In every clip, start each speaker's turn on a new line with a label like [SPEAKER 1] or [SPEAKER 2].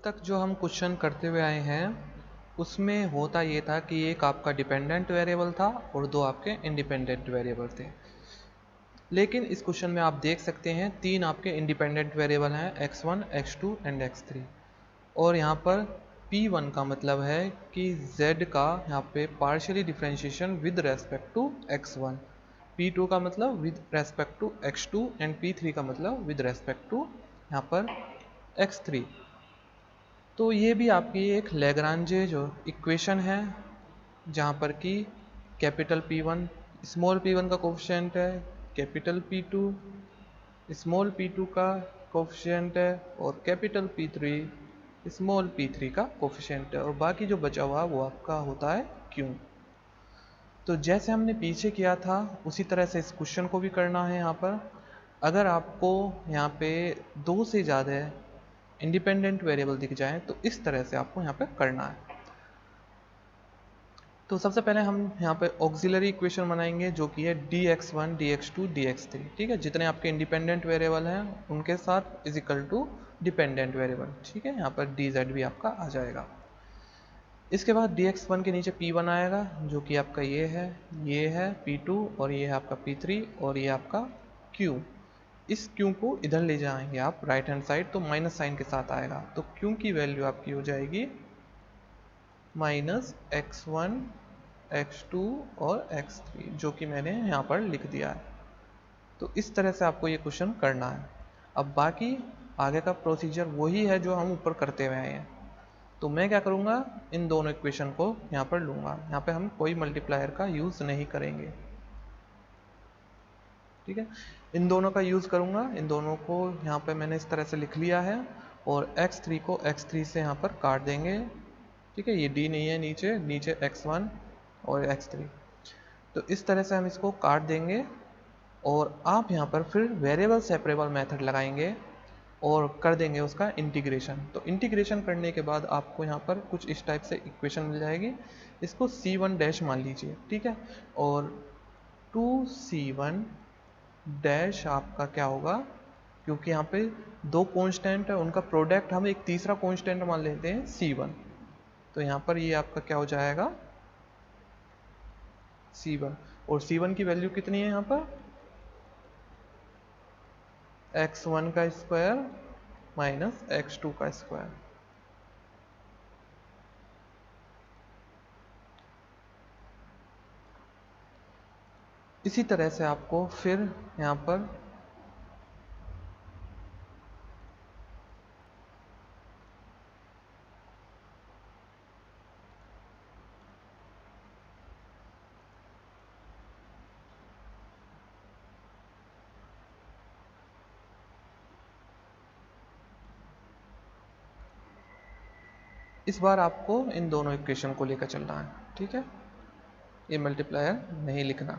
[SPEAKER 1] तक जो हम क्वेश्चन करते हुए आए हैं उसमें होता ये था कि एक आपका डिपेंडेंट वेरिएबल था और दो आपके इंडिपेंडेंट वेरिएबल थे। लेकिन इस क्वेश्चन में आप देख सकते हैं तीन आपके इंडिपेंडेंट वेरिएबल हैं x1, x2 एंड x3। और यहाँ पर p1 का मतलब है कि z का यहाँ पे partially differentiation with respect to x1, p2 का मतलब with respect to x2 and p3 का मतलब विद रेस्पेक्ट टू यहाँ पर x3। तो ये भी आपकी एक लैग्रांजे जो इक्वेशन है जहाँ पर कि कैपिटल P1 स्मॉल p1 का कोफिशिएंट है, कैपिटल P2 स्मॉल p2 का कोफिशिएंट है और कैपिटल P3 स्मॉल p3 का कोफिशिएंट है और बाकी जो बचा हुआ वो आपका होता है Q। तो जैसे हमने पीछे किया था उसी तरह से इस क्वेश्चन को भी करना है। यहाँ पर अगर आपको यहाँ पे दो से ज़्यादा इंडिपेंडेंट वेरिएबल दिख जाए तो इस तरह से आपको यहाँ पे करना है। तो सबसे पहले हम यहाँ पे ऑक्सिलरी इक्वेशन बनाएंगे जो कि है dx1 dx2 dx3। ठीक है, जितने आपके इंडिपेंडेंट वेरिएबल हैं उनके साथ is equal to dependent variable. ठीक है, यहाँ पर dz भी आपका आ जाएगा। इसके बाद dx1 के नीचे p1 आएगा जो कि आपका ये है p2 और ये है आपका p3 और ये आपका q। इस q को इधर ले जाएंगे आप राइट हैंड साइड तो माइनस साइन के साथ आएगा, तो q की वैल्यू आपकी हो जाएगी माइनस x1 x2 और x3 जो कि मैंने यहाँ पर लिख दिया है। तो इस तरह से आपको ये क्वेश्चन करना है। अब बाकी आगे का प्रोसीजर वही है जो हम ऊपर करते हुए आए हैं। तो मैं क्या करूँगा, इन दोनों इक्वेशन को यहाँ पर लूँगा। यहाँ पे हम कोई मल्टीप्लायर का यूज़ नहीं करेंगे। ठीक है, इन दोनों का यूज़ करूँगा। इन दोनों को यहाँ पे मैंने इस तरह से लिख लिया है और x3 को x3 से यहाँ पर काट देंगे। ठीक है, ये d नहीं है, नीचे x1 और x3। तो इस तरह से हम इसको काट देंगे और आप यहाँ पर फिर वेरिएबल सेपरेबल मेथड लगाएंगे और कर देंगे उसका इंटीग्रेशन। तो इंटीग्रेशन करने के बाद आपको यहाँ पर कुछ इस टाइप से इक्वेशन मिल जाएगी। इसको c1 डैश मान लीजिए। ठीक है, और 2c1 डैश आपका क्या होगा, क्योंकि यहाँ पे दो कांस्टेंट है उनका प्रोडक्ट हम एक तीसरा कांस्टेंट मान लेते हैं c1। तो यहाँ पर ये आपका क्या हो जाएगा c1, और c1 की वैल्यू कितनी है यहाँ पर x1 का स्क्वायर माइनस x2 का स्क्वायर। इसी तरह से आपको फिर यहाँ पर इस बार आपको इन दोनों इक्वेशन को लेकर चलना है। ठीक है, ये मल्टीप्लायर नहीं लिखना।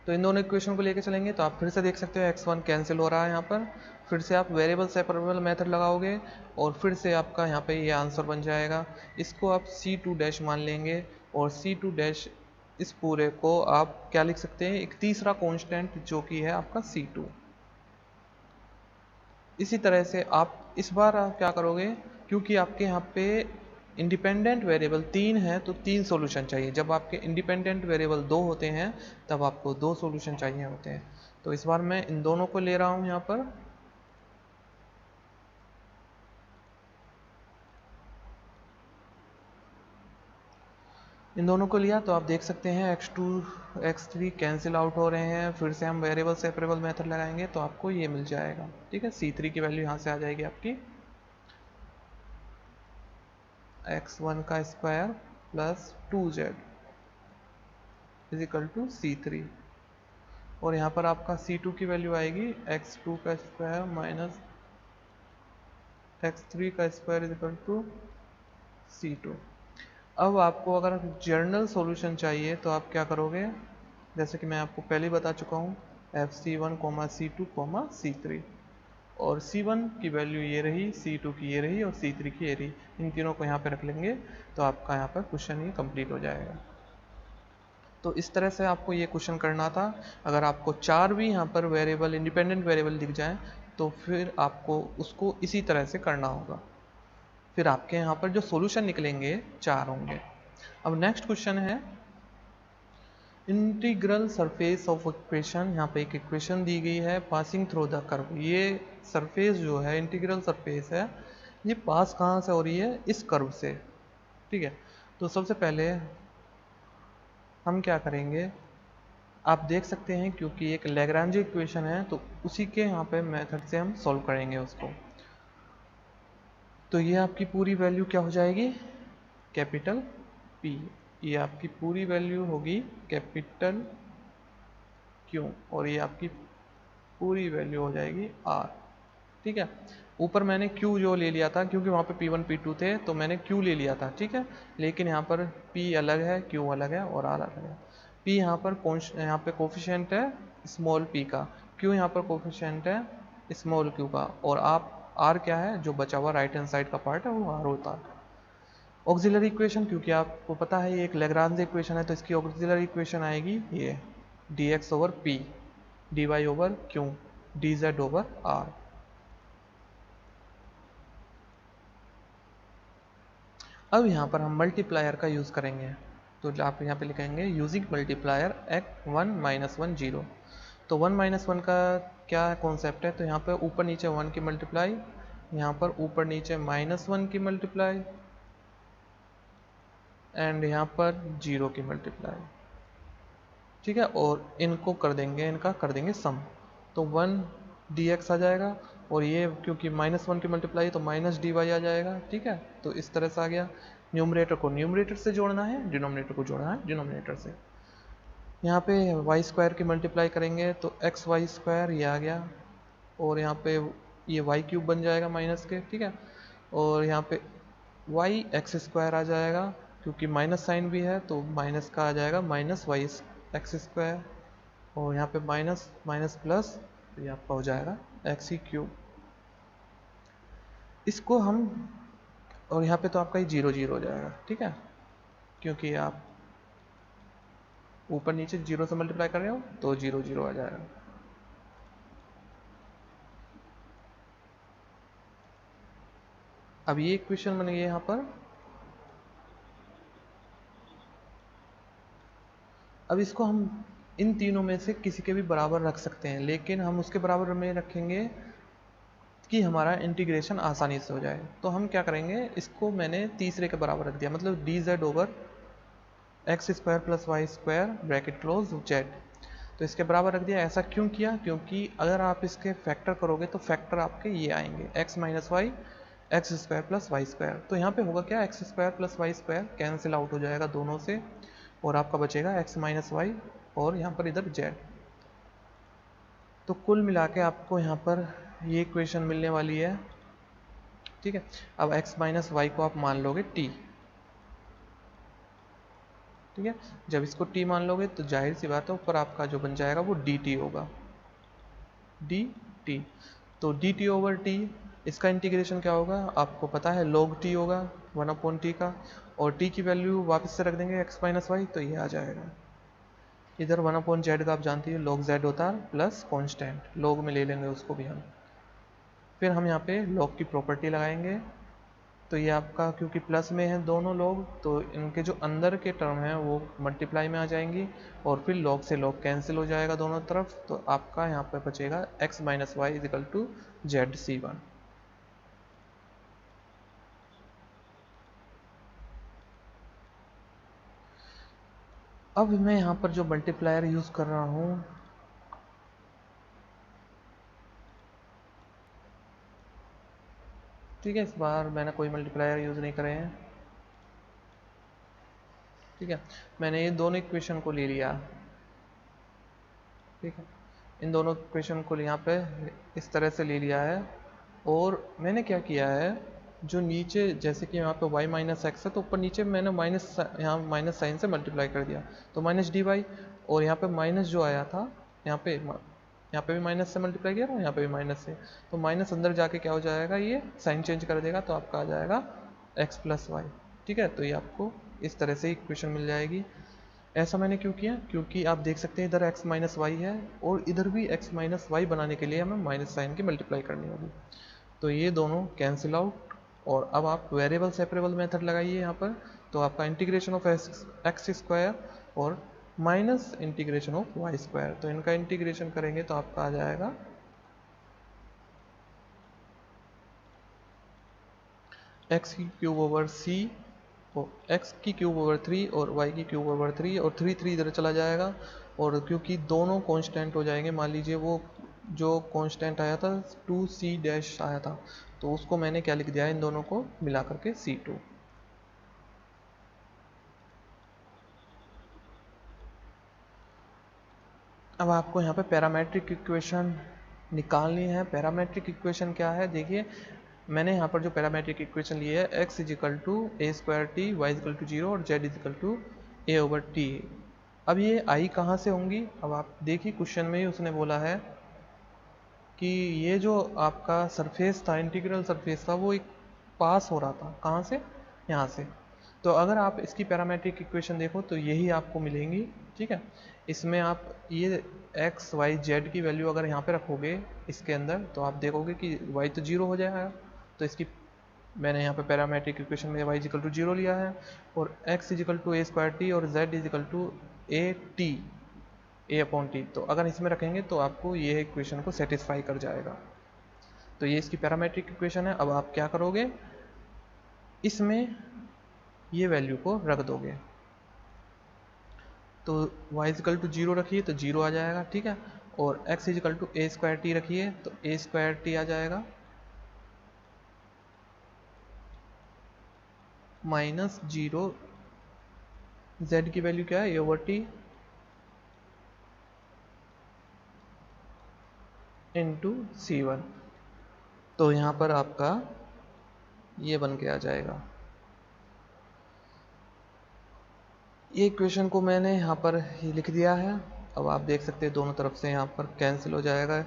[SPEAKER 1] तो इन दोनों इक्वेशन को लेकर चलेंगे तो आप फिर से देख सकते हो x1 कैंसिल हो रहा है यहाँ पर। फिर से आप वेरिएबल सेपरेबल मेथड लगाओगे और फिर से आपका यहाँ पे ये आंसर बन जाएगा। इसको आप c2 डैश मान लेंगे और c2 डैश इस पूरे को आप क्या लिख सकते हैं, एक तीसरा कांस्टेंट जो कि है आपका c2। इसी तरह से आप इस बार आप क्या करोगे, क्योंकि आपके यहाँ पे इंडिपेंडेंट वेरिएबल तीन है तो तीन सॉल्यूशन चाहिए। जब आपके इंडिपेंडेंट वेरिएबल दो होते हैं तब आपको दो सॉल्यूशन चाहिए होते हैं। तो इस बार मैं इन दोनों को ले रहा हूँ यहाँ पर। इन दोनों को लिया तो आप देख सकते हैं x2 x3 कैंसिल आउट हो रहे हैं। फिर से हम वेरिएबल सेपरेबल मेथड लगाएंगे तो आपको ये मिल जाएगा। ठीक है, c3 की वैल्यू यहाँ से आ जाएगी आपकी x1 का square plus 2z is equal to c3, और यहाँ पर आपका c2 की वैल्यू आएगी x2 का स्क्वायर माइनस x3 का square is equal to c2। अब आपको अगर जर्नल सॉल्यूशन चाहिए तो आप क्या करोगे, जैसे कि मैं आपको पहले बता चुका हूँ fc1 c2 c3, और c1 की वैल्यू ये रही, c2 की ये रही और c3 की ये रही। इन तीनों को यहाँ पे रख लेंगे तो आपका यहाँ पर क्वेश्चन ये कंप्लीट हो जाएगा। तो इस तरह से आपको ये क्वेश्चन करना था। अगर आपको चार भी यहाँ पर वेरिएबल इंडिपेंडेंट वेरिएबल दिख जाए तो फिर आपको उसको इसी तरह से करना होगा। फिर आपके यहाँ पर जो सॉल्यूशन निकलेंगे 4 होंगे। अब नेक्स्ट क्वेश्चन है इंटीग्रल सरफेस ऑफ इक्वेशन। यहाँ पे एक इक्वेशन दी गई है पासिंग थ्रू द कर्व। ये सरफेस जो है इंटीग्रल सरफेस है, ये पास कहाँ से हो रही है, इस कर्व से। ठीक है, तो सबसे पहले हम क्या करेंगे, आप देख सकते हैं क्योंकि एक लैग्रांज इक्वेशन है तो उसी के यहाँ पे मेथड से हम सॉल्व करेंगे उसको। तो ये आपकी पूरी वैल्यू क्या हो जाएगी, कैपिटल P। ये आपकी पूरी वैल्यू होगी कैपिटल Q और ये आपकी पूरी वैल्यू हो जाएगी R। ठीक है, ऊपर मैंने Q जो ले लिया था क्योंकि वहाँ पे P1 P2 थे तो मैंने Q ले लिया था। ठीक है, लेकिन यहाँ पर P अलग है, Q अलग है और R अलग है। P यहाँ पे कोफिशिएंट है स्मॉल p का, Q यहाँ पर कोफिशिएंट है स्मॉल q का, और आप R क्या है, जो बचा हुआ राइट हैंड साइड का पार्ट है वो R होता है। ऑक्सिलरी इक्वेशन, क्योंकि आपको पता है ये एक लैग्रांज इक्वेशन है तो इसकी ऑक्सिलरी इक्वेशन आएगी ये dx over p, dy over q, dz over r। अब यहाँ पर हम मल्टीप्लायर का यूज़ करेंगे, तो आप यहाँ पे लिखेंगे यूजिंग मल्टीप्लायर x 1 - 1 0। तो 1 - 1 का क्या कॉन्सेप्ट है, तो यहाँ पे ऊपर नीचे 1 की मल्टीप्लाई, यहाँ पर ऊपर नीचे -1 की मल्टीप्लाई एंड यहाँ पर 0 की मल्टीप्लाई। ठीक है, और इनको कर देंगे, इनका कर देंगे सम, तो 1 dx आ जाएगा और ये क्योंकि -1 की मल्टीप्लाई तो -dy आ जाएगा। ठीक है, तो इस तरह से आ गया। न्यूमरेटर को न्यूमरेटर से जोड़ना है, डिनोमिनेटर को जोड़ना है डिनोमिनेटर से। यहाँ पे वाई स्क्वायर की मल्टीप्लाई करेंगे तो एक्स वाई स्क्वायर ये आ गया, और यहाँ पे ये वाई क्यूब बन जाएगा माइनस के। ठीक है, और यहाँ पे वाई एक्स स्क्वायर आ जाएगा क्योंकि माइनस साइन भी है तो माइनस का आ जाएगा माइनस वाई एक्स स्क्वायर, और यहाँ पे माइनस माइनस प्लस, तो ये आपका हो जाएगा एक्स ही क्यूब। इसको हम, और यहाँ पे तो आपका ये 0 0 हो जाएगा। ठीक है, क्योंकि आप ऊपर नीचे 0 से मल्टीप्लाई कर रहे हो तो 0 0 आ जाएगा। अब ये इक्वेशन बन गई यहाँ पर। अब इसको हम इन तीनों में से किसी के भी बराबर रख सकते हैं, लेकिन हम उसके बराबर में रखेंगे कि हमारा इंटीग्रेशन आसानी से हो जाए। तो हम क्या करेंगे, इसको मैंने तीसरे के बराबर रख दिया, मतलब D Z over X square plus Y square bracket close Z, तो इसके बराबर रख दिया। ऐसा क्यों किया, क्योंकि अगर आप इसके फैक्टर करोगे तो फैक्टर आपके ये आएंगे X minus Y X square plus Y square. तो यहाँ पे होगा क्या, X square plus Y square cancel out हो जाएगा दोनों से, और आपका बचेगा एक्स माइनस वाई और यहाँ पर इधर जेड। तो कुल मिला के आपको यहाँ पर ये इक्वेशन मिलने वाली है। ठीक है, अब x माइनस वाई को आप मान लोगे t। ठीक है, जब इसको t मान लोगे तो जाहिर सी बात है ऊपर आपका जो बन जाएगा वो dt होगा, dt। तो dt ओवर t, इसका इंटीग्रेशन क्या होगा, आपको पता है log t होगा 1/t का, और t की वैल्यू वापस से रख देंगे x माइनस वाई तो ये आ जाएगा। इधर 1/z का आप जानते हैं log z होता है प्लस कॉन्स्टेंट, log में ले लेंगे उसको भी हम। फिर हम यहाँ पे log की प्रॉपर्टी लगाएंगे, तो ये आपका क्योंकि प्लस में है दोनों लोग तो इनके जो अंदर के टर्म हैं वो मल्टीप्लाई में आ जाएंगी, और फिर log से log कैंसिल हो जाएगा दोनों तरफ, तो आपका यहाँ पे बचेगा x minus Y is equal to Z C one. अब मैं यहाँ पर जो मल्टीप्लायर यूज़ कर रहा हूँ, ठीक है, इस बार मैंने कोई मल्टीप्लायर यूज़ नहीं करे हैं। ठीक है, मैंने ये दोनों इक्वेशन को ले लिया। ठीक है, इन दोनों इक्वेशन को यहाँ पे इस तरह से ले लिया है, और मैंने क्या किया है, जो नीचे जैसे कि यहाँ पे y माइनस एक्स है तो ऊपर नीचे मैंने माइनस, यहाँ माइनस साइन से मल्टीप्लाई कर दिया तो माइनस डी वाई, और यहाँ पे माइनस जो आया था यहाँ पे भी माइनस से मल्टीप्लाई किया और यहाँ पे भी माइनस से, तो माइनस अंदर जाके क्या हो जाएगा, ये साइन चेंज कर देगा तो आपका आ जाएगा x प्लस वाई। ठीक है, तो ये आपको इस तरह से इक्वेशन मिल जाएगी। ऐसा मैंने क्यों किया, क्योंकि आप देख सकते हैं इधर x माइनस वाई है और इधर भी x माइनस वाई बनाने के लिए हमें माइनस साइन की मल्टीप्लाई करनी होगी, तो ये दोनों कैंसिल आउट और अब आप वेरिएबल सेपरेबल मेथड लगाइए यहाँ पर, तो आपका इंटीग्रेशन ऑफ एक्स स्क्वायर और minus integration of Y square, तो इनका इंटीग्रेशन करेंगे तो आपका आ जाएगा एक्स की क्यूब ओवर सी और एक्स की क्यूब ओवर 3 और वाई की क्यूब ओवर 3 और 3 3 इधर चला जाएगा, और क्योंकि दोनों कांस्टेंट हो जाएंगे, मान लीजिए वो जो कांस्टेंट आया था 2c डैश आया था, तो उसको मैंने क्या लिख दिया, इन दोनों को मिला करके c2। अब आपको यहाँ पे पैरामेट्रिक इक्वेशन निकालनी है। पैरामेट्रिक इक्वेशन क्या है, देखिए मैंने यहाँ पर जो पैरामेट्रिक इक्वेशन ली है, x is equal to A square T, Y is equal to 0 और z is equal to A over T. अब ये आई कहाँ से होंगी, अब आप देखिए क्वेश्चन में ही उसने बोला है कि ये जो आपका सरफेस था, इंटीग्रल सरफेस था, वो एक पास हो रहा था, कहाँ से, यहाँ से। तो अगर आप इसकी पैरामेट्रिक इक्वेशन देखो तो यही आपको मिलेंगी, ठीक है। इसमें आप ये x y z की वैल्यू अगर यहाँ पे रखोगे इसके अंदर, तो आप देखोगे कि y तो 0 हो जाएगा, तो इसकी मैंने यहाँ पे पैरामेट्रिक इक्वेशन में y इजिकल टू 0 लिया है, और x is equal to A square T और z is equal to A T, A upon T, तो अगर इसमें रखेंगे तो आपको ये इक्वेशन को सेटिस्फाई कर जाएगा। तो ये इसकी पैरामेट्रिक इक्वेशन है। अब आप क्या करोगे, इसमें ये वैल्यू को रख दोगे, तो y इजिकल टू 0 रखिए तो 0 आ जाएगा, ठीक है। और x is equal to A square T रखिए तो ए स्क्वायर टी आ जाएगा, माइनस 0, z की वैल्यू क्या है, ए ओवर टी इंटू C1, तो यहाँ पर आपका ये बन के आ जाएगा। ये इक्वेशन को मैंने यहाँ पर ही लिख दिया है। अब आप देख सकते हैं दोनों तरफ से यहाँ पर कैंसिल हो जाएगा,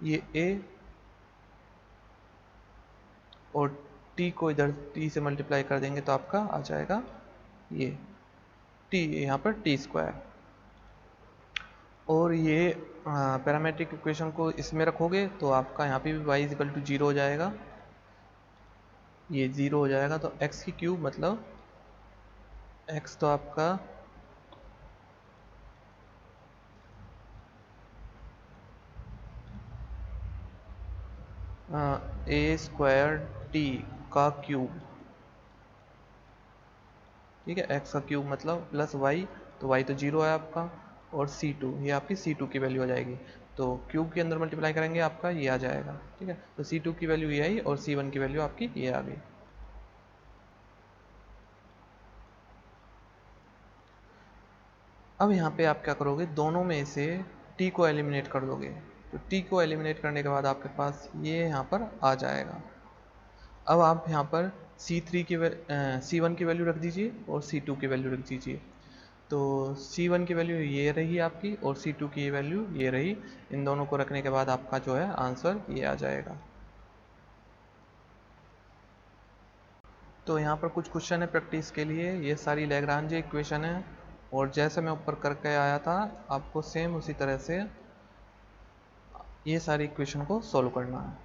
[SPEAKER 1] ये a और t को इधर t से मल्टीप्लाई कर देंगे तो आपका आ जाएगा ये t, यहाँ पर t स्क्वायर। और ये पैरामेट्रिक इक्वेशन को इसमें रखोगे तो आपका यहाँ पे भी y इजिकल टू 0 हो जाएगा, ये 0 हो जाएगा, तो x की क्यूब मतलब x तो आपका ए स्क्वायर टी का क्यूब, ठीक है। x का क्यूब मतलब प्लस y, तो y तो 0 है आपका, और c2, ये आपकी c2 की वैल्यू आ जाएगी, तो क्यूब के अंदर मल्टीप्लाई करेंगे आपका ये आ जाएगा, ठीक है। तो c2 की वैल्यू ये आई और c1 की वैल्यू आपकी ये आ गई। अब यहाँ पे आप क्या करोगे, दोनों में से t को एलिमिनेट कर दोगे, तो t को एलिमिनेट करने के बाद आपके पास ये यहाँ पर आ जाएगा। अब आप यहाँ पर C1 की वैल्यू रख दीजिए और C2 की वैल्यू रख दीजिए, तो C1 की वैल्यू ये रही आपकी और C2 की वैल्यू ये रही। इन दोनों को रखने के बाद आपका जो है आंसर ये आ जाएगा। तो यहाँ पर कुछ क्वेश्चन है प्रैक्टिस के लिए, ये सारी लैग्रांज इक्वेशन है, और जैसे मैं ऊपर करके आया था आपको सेम उसी तरह से ये सारी इक्वेशन को सॉल्व करना है।